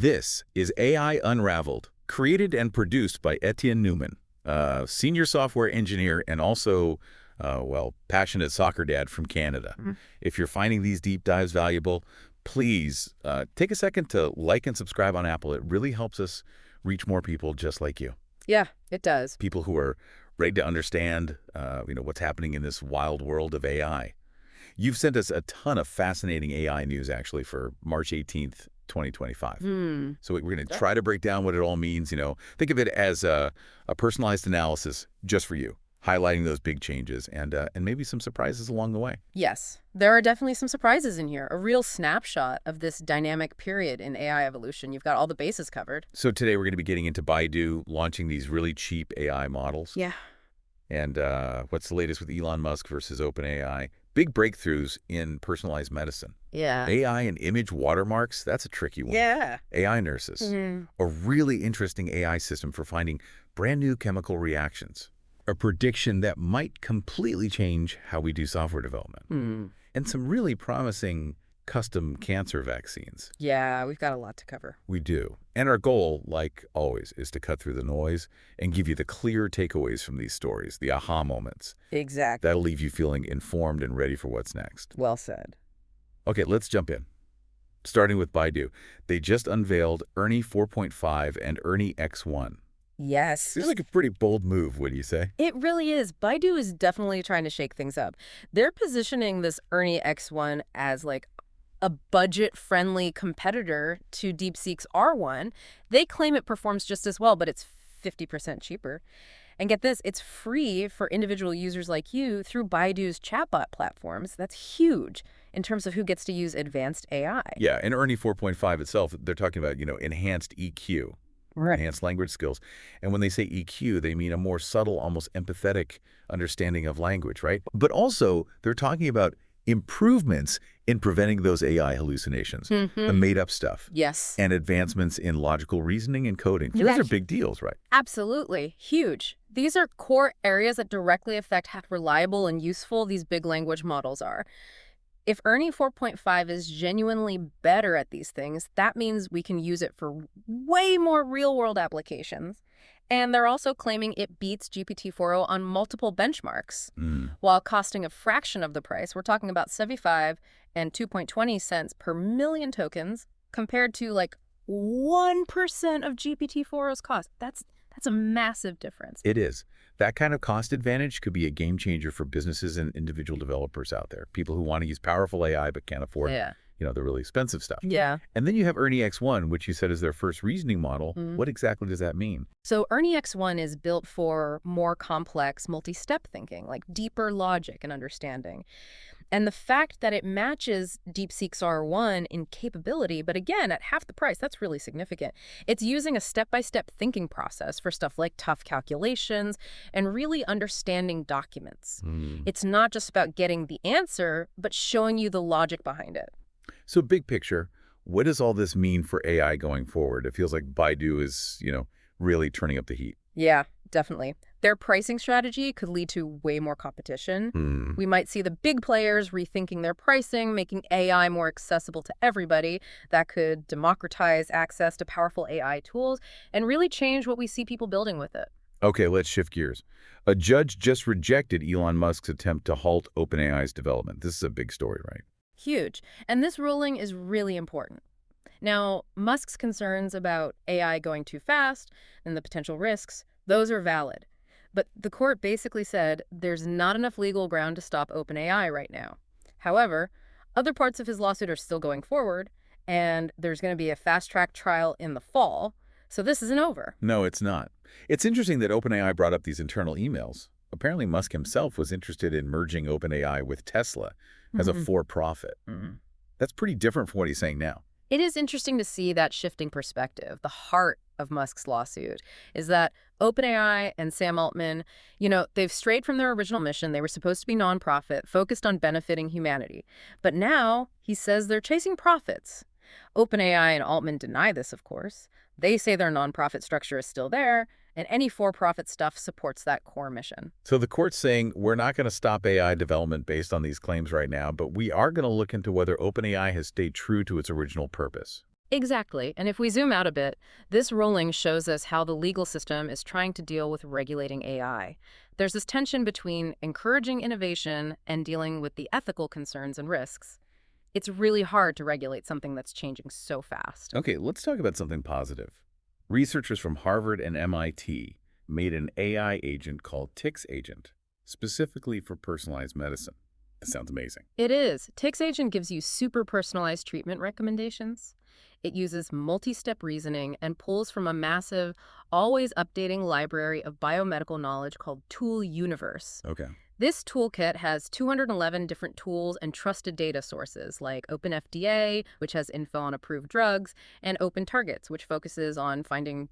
This is AI Unraveled, created and produced by Etienne Newman, senior software engineer and also, passionate soccer dad from Canada. If you're finding these deep dives valuable, please take a second to like and subscribe on Apple. It really helps us reach more people just like you. Yeah, it does. People who are ready to understand, what's happening in this wild world of AI. You've sent us a ton of fascinating AI news, actually, for March 18th, 2025. So we're going to try to break down what it all means. Think of it as a personalized analysis just for you, highlighting those big changes and maybe some surprises along the way. Yes, there are definitely some surprises in here. A real snapshot of this dynamic period in AI evolution. You've got all the bases covered. So today we're going to be getting into Baidu launching these really cheap AI models. Yeah. And what's the latest with Elon Musk versus OpenAI? Big breakthroughs in personalized medicine. Yeah. AI and image watermarks, that's a tricky one. Yeah. AI nurses, a really interesting AI system for finding brand new chemical reactions. A prediction that might completely change how we do software development. And some really promising custom cancer vaccines. Yeah, we've got a lot to cover. We do. And our goal, like always, is to cut through the noise and give you the clear takeaways from these stories, the aha moments. Exactly. That'll leave you feeling informed and ready for what's next. Well said. Okay, let's jump in. Starting with Baidu. They just unveiled Ernie 4.5 and Ernie X1. Yes. Seems like a pretty bold move, wouldn't you say? It really is. Baidu is definitely trying to shake things up. They're positioning this Ernie X1 as like a budget-friendly competitor to DeepSeek's R1. They claim it performs just as well, but it's 50% cheaper. And get this, it's free for individual users like you through Baidu's chatbot platforms. That's huge in terms of who gets to use advanced AI. Yeah, and Ernie 4.5 itself, they're talking about, enhanced EQ. Right. Enhanced language skills. And when they say EQ, they mean a more subtle, almost empathetic understanding of language, right? But also, they're talking about improvements in preventing those AI hallucinations, the made-up stuff. Yes. And advancements in logical reasoning and coding. Those are big deals, right? Absolutely. Huge. These are core areas that directly affect how reliable and useful these big language models are. If Ernie 4.5 is genuinely better at these things, that means we can use it for way more real-world applications. And they're also claiming it beats GPT-4o on multiple benchmarks. While costing a fraction of the price, we're talking about 75 and 2.20 cents per million tokens compared to like 1% of GPT-4o's cost. That's a massive difference. It is. That kind of cost advantage could be a game changer for businesses and individual developers out there. People who want to use powerful AI but can't afford, the really expensive stuff. Yeah. And then you have Ernie X1, which you said is their first reasoning model. What exactly does that mean? So Ernie X1 is built for more complex multi-step thinking, like deeper logic and understanding. And the fact that it matches DeepSeek's R1 in capability, but again, at half the price, that's really significant. It's using a step-by-step thinking process for stuff like tough calculations and really understanding documents. It's not just about getting the answer, but showing you the logic behind it. So big picture, what does all this mean for AI going forward? It feels like Baidu is, really turning up the heat. Yeah, definitely. Their pricing strategy could lead to way more competition. We might see the big players rethinking their pricing, making AI more accessible to everybody. That could democratize access to powerful AI tools and really change what we see people building with it. Okay, let's shift gears. A judge just rejected Elon Musk's attempt to halt OpenAI's development. This is a big story, right? Huge. And this ruling is really important. Now, Musk's concerns about AI going too fast and the potential risks, those are valid. But the court basically said there's not enough legal ground to stop OpenAI right now. However, other parts of his lawsuit are still going forward, and there's going to be a fast-track trial in the fall, so this isn't over. No, it's not. It's interesting that OpenAI brought up these internal emails. Apparently, Musk himself was interested in merging OpenAI with Tesla as a for-profit. That's pretty different from what he's saying now. It is interesting to see that shifting perspective. The heart of Musk's lawsuit is that OpenAI and Sam Altman, they've strayed from their original mission. They were supposed to be nonprofit, focused on benefiting humanity. But now he says they're chasing profits. OpenAI and Altman deny this, of course. They say their nonprofit structure is still there, and any for-profit stuff supports that core mission. So the court's saying we're not going to stop AI development based on these claims right now, but we are going to look into whether OpenAI has stayed true to its original purpose. Exactly. And if we zoom out a bit, this ruling shows us how the legal system is trying to deal with regulating AI. There's this tension between encouraging innovation and dealing with the ethical concerns and risks. It's really hard to regulate something that's changing so fast. Okay, let's talk about something positive. Researchers from Harvard and MIT made an AI agent called Tix Agent, specifically for personalized medicine. That sounds amazing. It is. Tix Agent gives you super personalized treatment recommendations. It uses multi-step reasoning and pulls from a massive, always updating library of biomedical knowledge called Tool Universe. Okay. This toolkit has 211 different tools and trusted data sources like OpenFDA, which has info on approved drugs, and OpenTargets, which focuses on finding,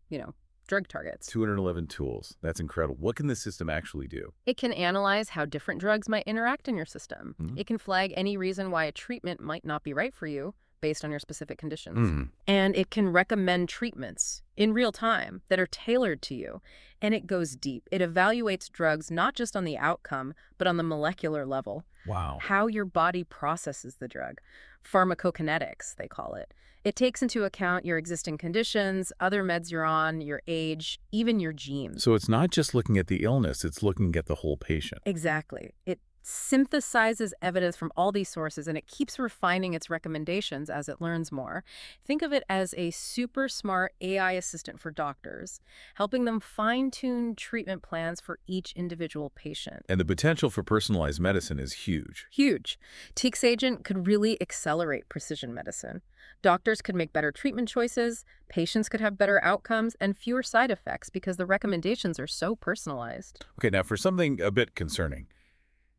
drug targets. 211 tools. That's incredible. What can this system actually do? It can analyze how different drugs might interact in your system. Mhm. It can flag any reason why a treatment might not be right for you based on your specific conditions. Mm. And it can recommend treatments in real time that are tailored to you. And it goes deep. It evaluates drugs not just on the outcome, but on the molecular level, Wow. how your body processes the drug. Pharmacokinetics, they call it. It takes into account your existing conditions, other meds you're on, your age, even your genes. So it's not just looking at the illness, it's looking at the whole patient. Exactly. It synthesizes evidence from all these sources and it keeps refining its recommendations as it learns more. Think of it as a super smart AI assistant for doctors, helping them fine-tune treatment plans for each individual patient. And the potential for personalized medicine is huge. Huge. Teek's agent could really accelerate precision medicine. Doctors could make better treatment choices, patients could have better outcomes, and fewer side effects because the recommendations are so personalized. Okay, now for something a bit concerning.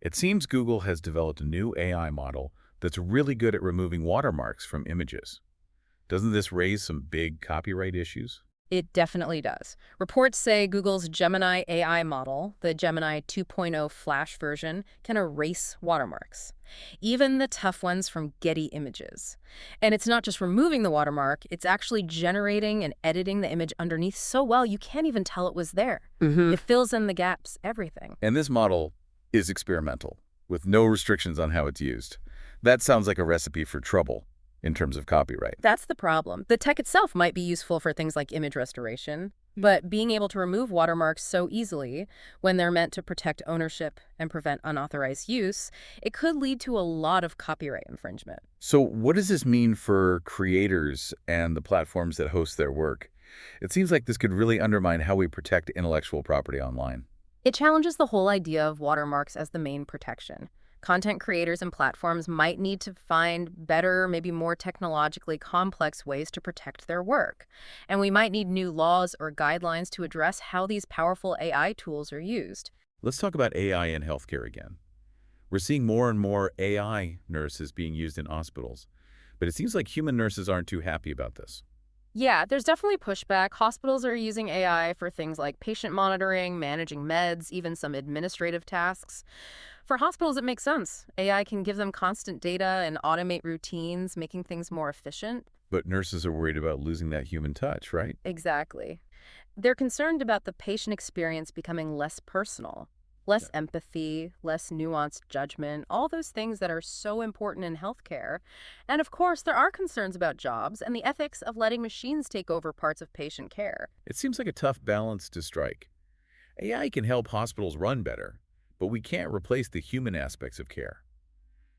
It seems Google has developed a new AI model that's really good at removing watermarks from images. Doesn't this raise some big copyright issues? It definitely does. Reports say Google's Gemini AI model, the Gemini 2.0 Flash version, can erase watermarks, even the tough ones from Getty Images. And it's not just removing the watermark, it's actually generating and editing the image underneath so well you can't even tell it was there. It fills in the gaps, everything. And this model is experimental, with no restrictions on how it's used. That sounds like a recipe for trouble in terms of copyright. That's the problem. The tech itself might be useful for things like image restoration, but being able to remove watermarks so easily when they're meant to protect ownership and prevent unauthorized use, it could lead to a lot of copyright infringement. So what does this mean for creators and the platforms that host their work? It seems like this could really undermine how we protect intellectual property online. It challenges the whole idea of watermarks as the main protection. Content creators and platforms might need to find better, maybe more technologically complex ways to protect their work. And we might need new laws or guidelines to address how these powerful AI tools are used. Let's talk about AI in healthcare again. We're seeing more and more AI nurses being used in hospitals, but it seems like human nurses aren't too happy about this. Yeah, there's definitely pushback. Hospitals are using AI for things like patient monitoring, managing meds, even some administrative tasks. For hospitals, it makes sense. AI can give them constant data and automate routines, making things more efficient. But nurses are worried about losing that human touch, right? Exactly. They're concerned about the patient experience becoming less personal, less empathy, less nuanced judgment, all those things that are so important in healthcare. And of course, there are concerns about jobs and the ethics of letting machines take over parts of patient care. It seems like a tough balance to strike. AI can help hospitals run better, but we can't replace the human aspects of care,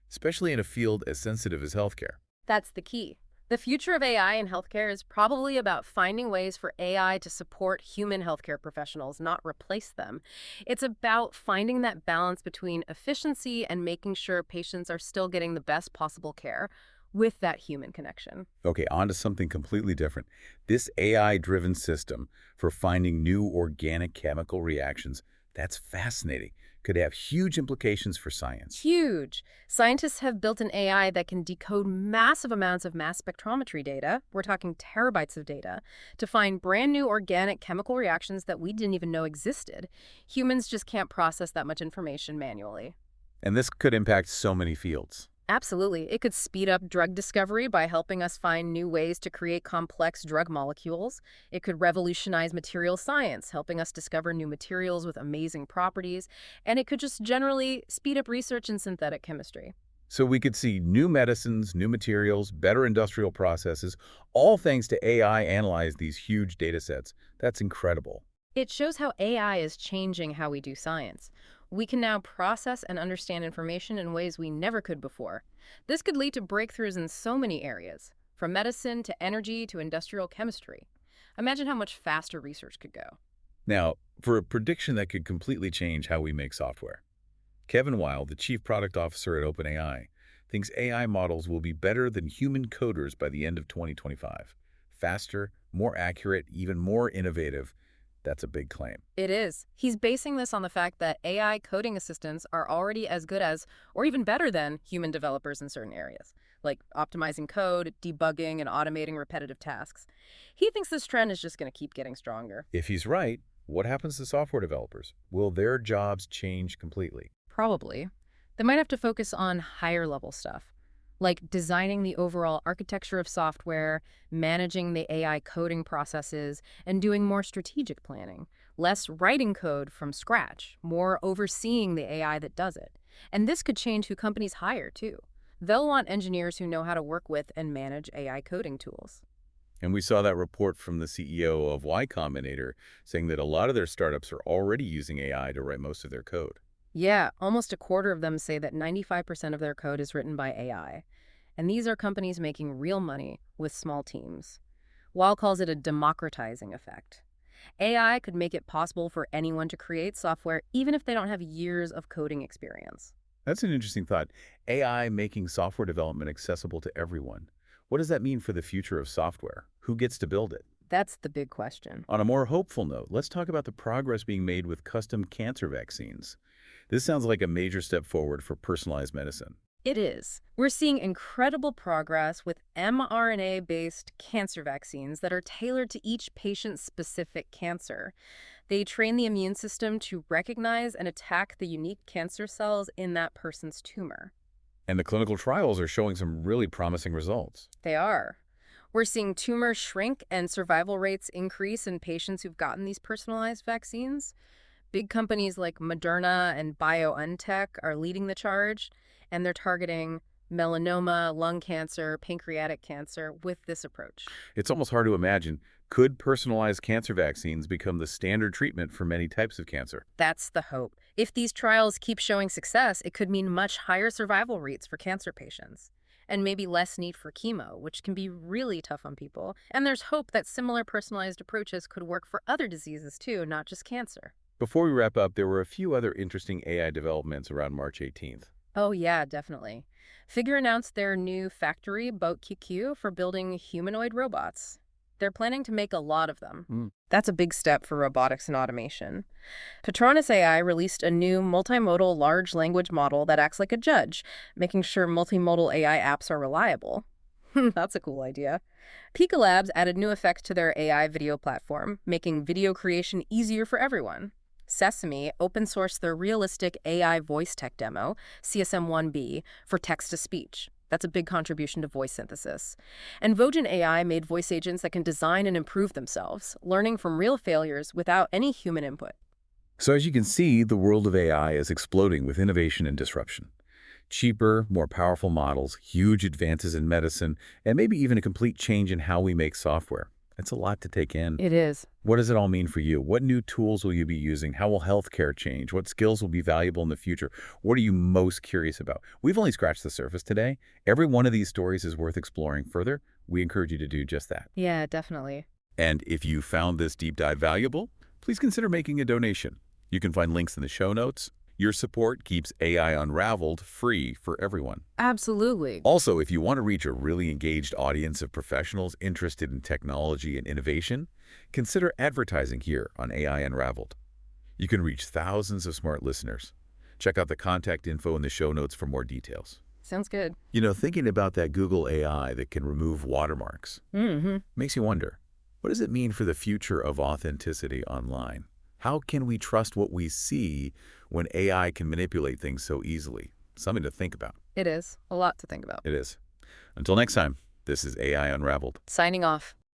especially in a field as sensitive as healthcare. That's the key. The future of AI in healthcare is probably about finding ways for AI to support human healthcare professionals, not replace them. It's about finding that balance between efficiency and making sure patients are still getting the best possible care with that human connection. Okay, on to something completely different. This AI-driven system for finding new organic chemical reactions, that's fascinating. Could have huge implications for science. Huge. Scientists have built an AI that can decode massive amounts of mass spectrometry data, we're talking terabytes of data, to find brand new organic chemical reactions that we didn't even know existed. Humans just can't process that much information manually. And this could impact so many fields. Absolutely. It could speed up drug discovery by helping us find new ways to create complex drug molecules. It could revolutionize material science, helping us discover new materials with amazing properties. And it could just generally speed up research in synthetic chemistry. So we could see new medicines, new materials, better industrial processes, all thanks to AI analyze these huge data sets. That's incredible. It shows how AI is changing how we do science. We can now process and understand information in ways we never could before. This could lead to breakthroughs in so many areas, from medicine to energy to industrial chemistry. Imagine how much faster research could go. Now, for a prediction that could completely change how we make software, Kevin Weil, the chief product officer at OpenAI, thinks AI models will be better than human coders by the end of 2025. Faster, more accurate, even more innovative. That's a big claim. It is. He's basing this on the fact that AI coding assistants are already as good as, or even better than, human developers in certain areas, like optimizing code, debugging, and automating repetitive tasks. He thinks this trend is just going to keep getting stronger. If he's right, what happens to software developers? Will their jobs change completely? Probably. They might have to focus on higher level stuff, like designing the overall architecture of software, managing the AI coding processes, and doing more strategic planning. Less writing code from scratch, more overseeing the AI that does it. And this could change who companies hire, too. They'll want engineers who know how to work with and manage AI coding tools. And we saw that report from the CEO of Y Combinator saying that a lot of their startups are already using AI to write most of their code. Yeah, almost a quarter of them say that 95% of their code is written by AI. And these are companies making real money with small teams. Wall calls it a democratizing effect. AI could make it possible for anyone to create software even if they don't have years of coding experience. That's an interesting thought. AI making software development accessible to everyone. What does that mean for the future of software? Who gets to build it? That's the big question. On a more hopeful note, let's talk about the progress being made with custom cancer vaccines. This sounds like a major step forward for personalized medicine. It is. We're seeing incredible progress with mRNA-based cancer vaccines that are tailored to each patient's specific cancer. They train the immune system to recognize and attack the unique cancer cells in that person's tumor. And the clinical trials are showing some really promising results. They are. We're seeing tumors shrink and survival rates increase in patients who've gotten these personalized vaccines. Big companies like Moderna and BioNTech are leading the charge, and they're targeting melanoma, lung cancer, pancreatic cancer with this approach. It's almost hard to imagine, could personalized cancer vaccines become the standard treatment for many types of cancer? That's the hope. If these trials keep showing success, it could mean much higher survival rates for cancer patients, and maybe less need for chemo, which can be really tough on people. And there's hope that similar personalized approaches could work for other diseases too, not just cancer. Before we wrap up, there were a few other interesting AI developments around March 18th. Oh yeah, definitely. Figure announced their new factory, Boat QQ, for building humanoid robots. They're planning to make a lot of them. That's a big step for robotics and automation. Petronas AI released a new multimodal large language model that acts like a judge, making sure multimodal AI apps are reliable. That's a cool idea. Pika Labs added new effects to their AI video platform, making video creation easier for everyone. Sesame open-sourced their realistic AI voice tech demo, CSM1B, for text-to-speech. That's a big contribution to voice synthesis. And Vogen AI made voice agents that can design and improve themselves, learning from real failures without any human input. So as you can see, the world of AI is exploding with innovation and disruption. Cheaper, more powerful models, huge advances in medicine, and maybe even a complete change in how we make software. It's a lot to take in. It is. What does it all mean for you? What new tools will you be using? How will healthcare change? What skills will be valuable in the future? What are you most curious about? We've only scratched the surface today. Every one of these stories is worth exploring further. We encourage you to do just that. Yeah, definitely. And if you found this deep dive valuable, please consider making a donation. You can find links in the show notes. Your support keeps AI Unraveled free for everyone. Absolutely. Also, if you want to reach a really engaged audience of professionals interested in technology and innovation, consider advertising here on AI Unraveled. You can reach thousands of smart listeners. Check out the contact info in the show notes for more details. Sounds good. You know, thinking about that Google AI that can remove watermarks makes you wonder, what does it mean for the future of authenticity online? How can we trust what we see when AI can manipulate things so easily? Something to think about. It is. A lot to think about. It is. Until next time, this is AI Unraveled. Signing off.